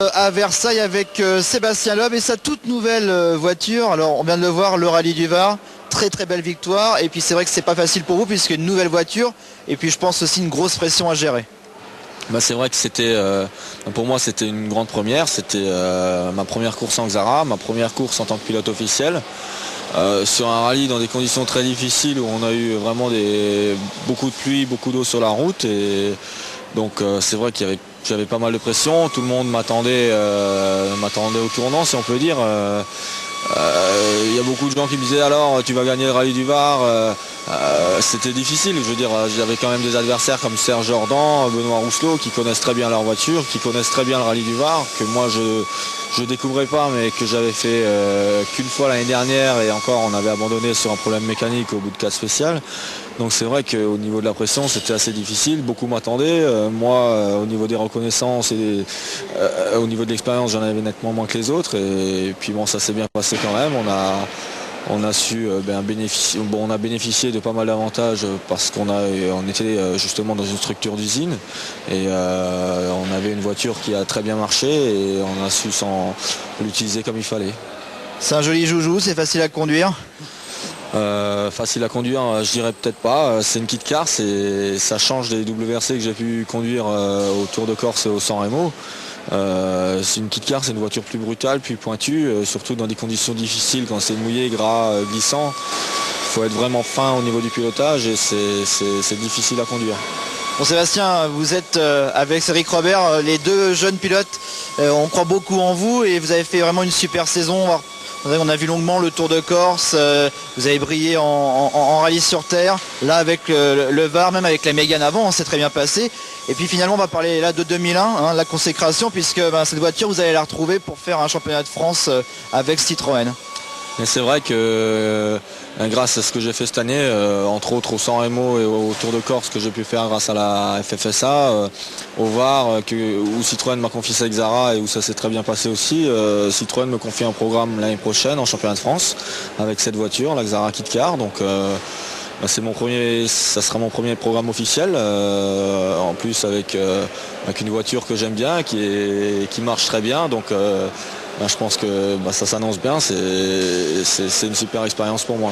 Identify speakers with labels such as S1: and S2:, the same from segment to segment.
S1: À Versailles avec Sébastien Loeb et sa toute nouvelle voiture. Alors on vient de le voir, le rallye du Var, très très belle victoire. Et puis c'est vrai que c'est pas facile pour vous puisque une nouvelle voiture et puis je pense aussi une grosse pression à gérer.
S2: C'est vrai que pour moi c'était une grande première, c'était ma première course en Xara, ma première course en tant que pilote officiel. Sur un rallye dans des conditions très difficiles où on a eu vraiment beaucoup de pluie, beaucoup d'eau sur la route et donc c'est vrai j'avais pas mal de pression, tout le monde m'attendait au tournant si on peut dire. Il y a beaucoup de gens qui me disaient alors tu vas gagner le rallye du Var. C'était difficile, je veux dire, j'avais quand même des adversaires comme Serge Jordan, Benoît Rousselot qui connaissent très bien leur voiture, qui connaissent très bien le rallye du Var, que moi je découvrais pas mais que j'avais fait qu'une fois l'année dernière et encore on avait abandonné sur un problème mécanique au bout de cas spécial. Donc c'est vrai qu'au niveau de la pression c'était assez difficile, beaucoup m'attendaient. Moi au niveau des reconnaissances et au niveau de l'expérience j'en avais nettement moins que les autres et puis bon ça s'est bien passé quand même. On a su bénéficier, on a bénéficié de pas mal d'avantages parce qu'on était justement dans une structure d'usine et on avait une voiture qui a très bien marché et on a su l'utiliser comme il fallait.
S1: C'est un joli joujou, c'est facile à conduire.
S2: Facile à conduire, je dirais peut-être pas. C'est une kit car, ça change des WRC que j'ai pu conduire au Tour de Corse et au San Remo. C'est une kit car, c'est une voiture plus brutale, plus pointue, surtout dans des conditions difficiles quand c'est mouillé, gras, glissant. Il faut être vraiment fin au niveau du pilotage et c'est difficile à conduire.
S1: Bon Sébastien, vous êtes avec Eric Robert, les deux jeunes pilotes, on croit beaucoup en vous et vous avez fait vraiment une super saison. On a vu longuement le Tour de Corse, vous avez brillé en rallye sur terre, là avec le Var, même avec la Mégane avant, c'est très bien passé. Et puis finalement on va parler là de 2001, la consécration, puisque cette voiture vous allez la retrouver pour faire un championnat de France avec Citroën.
S2: Mais c'est vrai que grâce à ce que j'ai fait cette année, entre autres au San Remo et au Tour de Corse que j'ai pu faire grâce à la FFSA, au Var, où Citroën m'a confié sa Xara et où ça s'est très bien passé aussi, Citroën me confie un programme l'année prochaine en championnat de France avec cette voiture, la Xara Kit Car. Donc ça sera mon premier programme officiel, en plus avec une voiture que j'aime bien, qui marche très bien. Donc je pense que ça s'annonce bien, c'est une super expérience pour moi.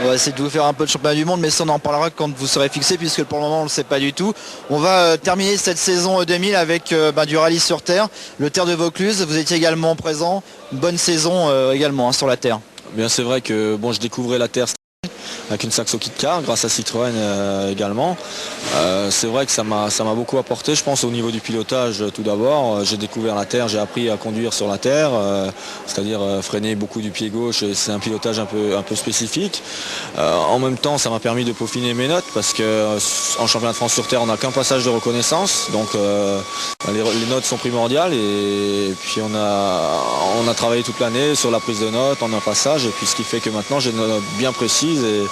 S1: On va essayer de vous faire un peu de championnat du monde, mais ça on en parlera quand vous serez fixé, puisque pour le moment on ne le sait pas du tout. On va terminer cette saison 2000 avec du rallye sur terre, le Terre de Vaucluse. Vous étiez également présent, une bonne saison également sur la terre.
S2: Bien c'est vrai que je découvrais la terre avec une Saxo Kit Car grâce à Citroën également. C'est vrai que ça m'a beaucoup apporté, je pense, au niveau du pilotage tout d'abord. J'ai découvert la terre, j'ai appris à conduire sur la terre, c'est-à-dire freiner beaucoup du pied gauche, et c'est un pilotage un peu spécifique. En même temps, ça m'a permis de peaufiner mes notes parce qu'en championnat de France sur terre, on n'a qu'un passage de reconnaissance, donc les notes sont primordiales et puis on a travaillé toute l'année sur la prise de notes en un passage et puis ce qui fait que maintenant j'ai des notes bien précises et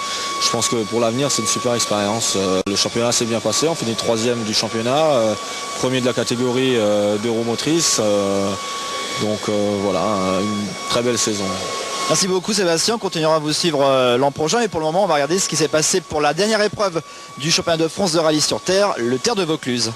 S2: je pense que pour l'avenir c'est une super expérience. Le championnat s'est bien passé, on finit 3e du championnat, premier de la catégorie d'Euromotrice, donc voilà, une très belle saison.
S1: Merci beaucoup Sébastien, on continuera à vous suivre l'an prochain et pour le moment on va regarder ce qui s'est passé pour la dernière épreuve du championnat de France de rallye sur terre, le Terre de Vaucluse.